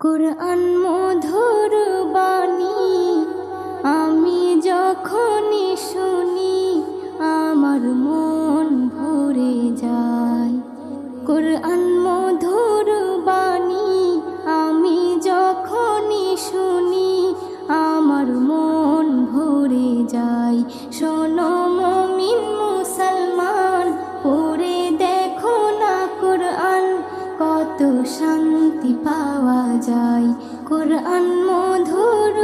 কুরআন মধুর বাণী আমি যখনই শুনি আমার মন ভরে যায়। কুরআন মধুর বাণী আমি যখনই শুনি আমার মন ভরে যায়। শোনো মুমিন মুসলমান, পড়ে দেখো না কুরআন, কত শান্তি পাওয়া যায়। কুরআন মধুর